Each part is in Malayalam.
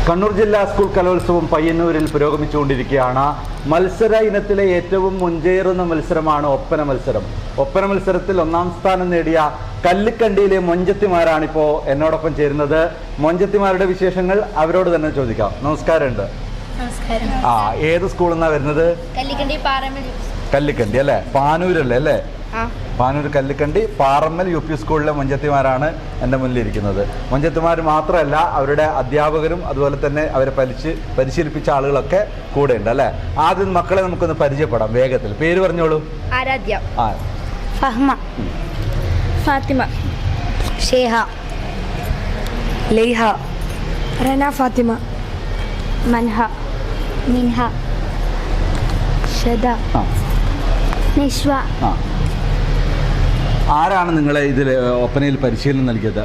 കണ്ണൂർ ജില്ലാ സ്കൂൾ കലോത്സവം പയ്യന്നൂരിൽ പുരോഗമിച്ചുകൊണ്ടിരിക്കുകയാണ്. മത്സര ഇനത്തിലെ ഏറ്റവും മുൻകയറുന്ന മത്സരമാണ് ഒപ്പന മത്സരം. ഒപ്പന മത്സരത്തിൽ ഒന്നാം സ്ഥാനം നേടിയ കല്ലിക്കണ്ടിയിലെ മൊഞ്ചത്തിമാരാണിപ്പോൾ എന്നോടൊപ്പം ചേരുന്നത്. മൊഞ്ചത്തിമാരുടെ വിശേഷങ്ങൾ അവരോട് തന്നെ ചോദിക്കാം. നമസ്കാരമുണ്ട്. ഏത് സ്കൂളിൽ നിന്നാണ് വരുന്നത്? കല്ലിക്കണ്ടി അല്ലേ? പാനൂരല്ലേ അല്ലേ? പാനൂർ കല്ലിക്കണ്ടി പാറമ്മൽ യു പി സ്കൂളിലെ മൊഞ്ചത്തിമാരാണ് എൻ്റെ മുന്നിലിരിക്കുന്നത്. മൊഞ്ചത്തിമാർ മാത്രമല്ല, അവരുടെ അധ്യാപകരും അതുപോലെ തന്നെ അവരെ പരിശീലിപ്പിച്ച ആളുകളൊക്കെ കൂടെ ഉണ്ട് അല്ലേ? ആദ്യം മക്കളെ നമുക്കൊന്ന് പരിചയപ്പെടാം വേഗത്തിൽ. പേര് പറഞ്ഞോളൂ. ആരാധ്യ, ഫഹ്മ, ഫാത്തിമ, ഷേഹ, ലൈഹ, റന, ഫാത്തിമ, മൻഹ, മിൻഹ, ഷദ, നിശ്വ. ആരാണ് നിങ്ങളെ ഇതിൽ ഒപ്പനയിൽ പരിശീലനം നൽകിയത്?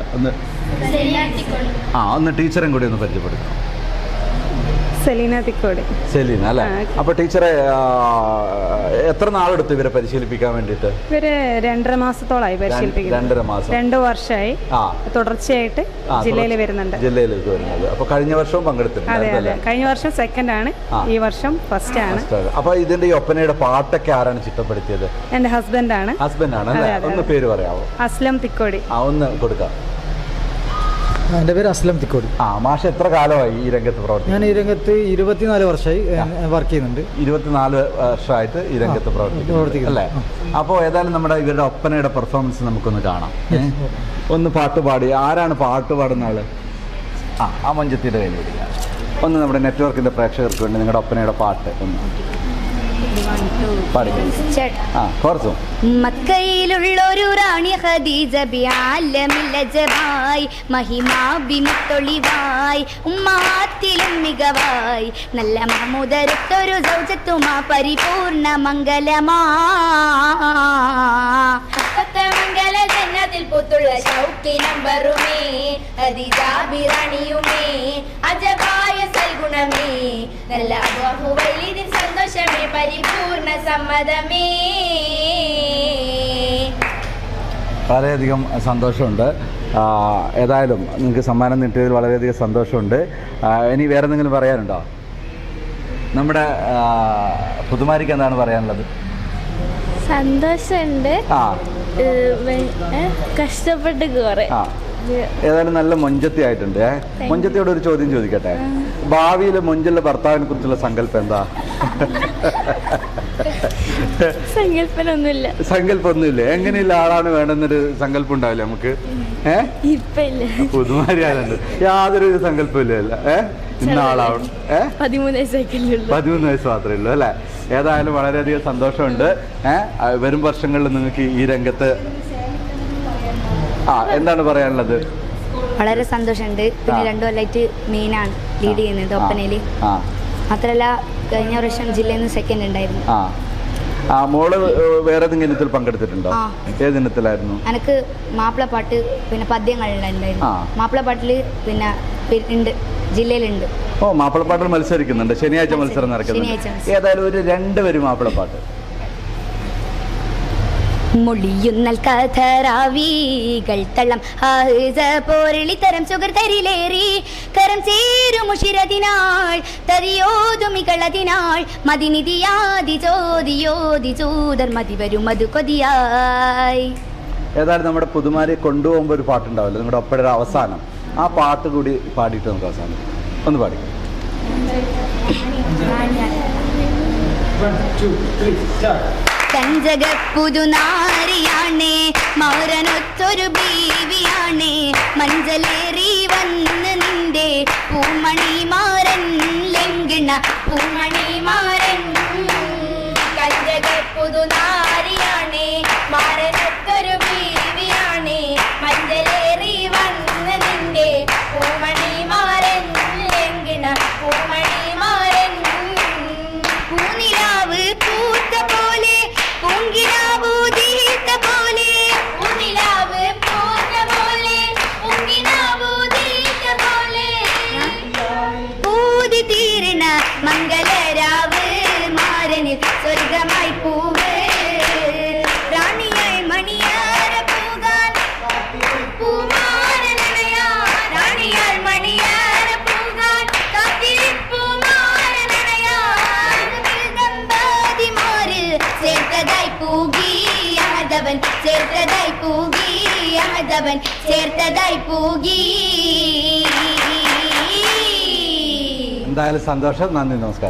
ഒന്ന് ടീച്ചറും കൂടി ഒന്ന് പരിചയപ്പെടുത്തും. സെലീന തിക്കോടി. സെലീന അല്ലേ? അപ്പൊ ടീച്ചറെ എത്ര നാളെടുത്തു ഇവരെ പരിശീലിപ്പിക്കാൻ വേണ്ടിയിട്ട്? ഇവര് 2.5 മാസത്തോളായി പരിശീലിപ്പിക്കുന്നത്. 2.5 മാസം, 2 വർഷമായി തുടർച്ചയായിട്ട് ജില്ലയിൽ വരുന്നുണ്ട്. ജില്ലയിലേക്ക് വരുന്നത്. അപ്പൊ കഴിഞ്ഞ വർഷവും പങ്കെടുത്തിട്ടുണ്ട്? അതെ, കഴിഞ്ഞ വർഷം സെക്കൻഡ് ആണ്, ഈ വർഷം ഫസ്റ്റ് ആണ്. അപ്പൊ ഇതിന്റെ ഈ ഒപ്പനയുടെ പാട്ടൊക്കെ ആരാണ് ചിട്ടപ്പെടുത്തിയത്? എന്റെ ഹസ്ബൻഡാണ്. ഹസ്ബൻഡാണ് അല്ലേ? ഒന്ന് പേര് പറയാമോ? അസ്ലം തിക്കോടി. ഒന്ന് കൊടുക്കാം. എൻ്റെ പേര് അസ്ലം തിക്കോടി. മാഷ് എത്ര കാലമായി ഈ രംഗത്ത് പ്രവർത്തിക്കുന്നത്? ഞാൻ ഈ രംഗത്ത് 24 വർഷമായി വർക്ക് ചെയ്യുന്നുണ്ട്. 24 വർഷമായിട്ട് ഈ രംഗത്ത് പ്രവർത്തിക്കുന്നു അല്ലേ? അപ്പോൾ ഏതായാലും നമ്മുടെ ഇവരുടെ ഒപ്പനയുടെ പെർഫോമൻസ് നമുക്കൊന്ന് കാണാം. ഒന്ന് പാട്ട് പാടി. ആരാണ് പാട്ട് പാടുന്ന ആള്? ആ മൊഞ്ചത്തിയുടെ കയ്യിൽ വിടുക. ഒന്ന് നമ്മുടെ നെറ്റ്വർക്കിന്റെ പ്രേക്ഷകർക്ക് വേണ്ടി നിങ്ങളുടെ ഒപ്പനയുടെ പാട്ട് ഒന്ന് കുറച്ചും. മക്കയിലുള്ളൊരു റാണി ഖദീജ ബിആലമില്ലജബായ് മഹിമാബിമുത്തൊളിവായ് ഉമ്മാത്തിലും മികവായ് നല്ല മഹമൂദരത്തൊരു സൗജത്തുമാ പരിപൂർണ മംഗലമാ മംഗല ജന്നത്തിൽ പുത്തുള്ള ശൗക്കിനമ്പറുമേ ഖദീജാബിറാണിയുമേ അജബായ സൽഗുണമേ നല്ല ബഹുവൈലിദിൻ സന്തോഷമേ പരിപൂർണ സമ്മതമേ. വളരെയധികം സന്തോഷമുണ്ട്. ഏതായാലും നിങ്ങൾക്ക് സമ്മാനം കിട്ടിയതിൽ വളരെയധികം സന്തോഷമുണ്ട്. ഇനി വേറെ എന്തെങ്കിലും പറയാനുണ്ടോ? നമ്മുടെ പുതുമാരിക്ക് എന്താണ് പറയാനുള്ളത്? സന്തോഷമുണ്ട്, കഷ്ടപ്പെട്ട് കുറെ. ഏതായാലും നല്ല മൊഞ്ചത്തി ആയിട്ടുണ്ട്. മൊഞ്ചത്തിയോട് ഒരു ചോദ്യം ചോദിക്കട്ടെ. ഭാവിയിൽ മൊഞ്ചുള്ള ഭർത്താവിനെ കുറിച്ചുള്ള സങ്കല്പം എന്താ? സങ്കല്പമൊന്നുമില്ല. എങ്ങനെയുള്ള ആളാണ് വേണമെന്നൊരു സങ്കല്പം ഉണ്ടാവില്ല നമുക്ക്? പുതുമാരി ആയതുണ്ട് യാതൊരു സങ്കല്പമില്ല. ഇന്ന ആളാവണം. 13 വയസ്സ് മാത്രമേ ഉള്ളൂ അല്ലേ? ഏതായാലും വളരെയധികം സന്തോഷമുണ്ട്. വരും വർഷങ്ങളിൽ നിങ്ങൾക്ക് ഈ രംഗത്ത് എന്താണ് പറയാനുള്ളത്? വളരെ സന്തോഷമുണ്ട്. പിന്നെ 2 കൊല്ലമായിട്ട് മെയിനാണ് ലീഡ് ചെയ്യുന്നത് ഒപ്പനയിൽ. മാത്രമല്ല കഴിഞ്ഞ വർഷം ജില്ലയിൽ നിന്ന് സെക്കൻഡ് ഉണ്ടായിരുന്നു. മോള് വേറെ ഏതെങ്കിലും ഇനത്തിൽ പങ്കെടുത്തിട്ടുണ്ടോ? ഏത് ഇനത്തിലായിരുന്നു? എനിക്ക് മാപ്പിളപ്പാട്ട് പിന്നെ പദ്യങ്ങളുണ്ടായിരുന്നു. മാപ്പിളപ്പാട്ടിൽ പിന്നെ ഉണ്ട്, ജില്ലയിലുണ്ട്. മാപ്പിളപ്പാട്ടിൽ മത്സരിക്കുന്നുണ്ട്. ശനിയാഴ്ച മത്സരം നടക്കുന്നുണ്ട്. ഏതായാലും ഒരു 2 വരി മാപ്പിളപ്പാട്ട്. മൊഴിയുന്നൽ കഥറാവികൾ തള്ളം പോരളിത്തരം സുഹൃത്തരിലേറി കരം ചേരുമുഷിരതിനാൾ തരിയോതുമികളതിനാൾ മതിനിധിയാതി ചോദിയോതി ചൂതർ മതി വരും മധു കൊതിയായി. ഏതായാലും നമ്മുടെ പുതുമാരെ കൊണ്ടുപോകുമ്പോൾ ഒരു പാട്ടുണ്ടാവില്ല നിങ്ങളുടെ ഒപ്പയുടെ അവസാനം? ആ പാട്ട് കൂടി പാടിയിട്ട് നമുക്ക് അവസാനം ഒന്ന് പാടി. കഞ്ചകപ്പുതുനാരിയാണേ മൗരനൊത്തൊരു ബീവിയാണേ മഞ്ചലേറി വന്ന് നിന്റെ പൂമണിമാരൻ ലംഘന പൂമണിമാരൻ. കഞ്ചകപ്പുതുനാരിയാണേ മാരനൊത്തൊരു ബീവിയാണേ മഞ്ചലേറി വന്ന് നിന്റെ പൂമണിമാരൻ ലംഘന പൂമണിമാരൻ. പൂനിലാവ് പൂത്ത പോലെ പൂങ്കിനാവു തീർത്ത പോലെ പൂനിലാവ് പൂത്ത പോലെ പൂങ്കിനാവു തീർത്ത പോലെ പൂതി തീരണ മംഗളരാവ് മാരന് സ്വർഗമായി പൂവ് റാണിയായി മണിയാര പൂകാൻ പൂമാരനയാ റാണിയാൽ മണിയാര പൂകാൻ അഹദവൻ ചേർത്തതായി പൂകി അഹദവൻ ചേർത്തതായി പൂകി. എന്തായാലും സന്തോഷം. നന്ദി, നമസ്കാരം.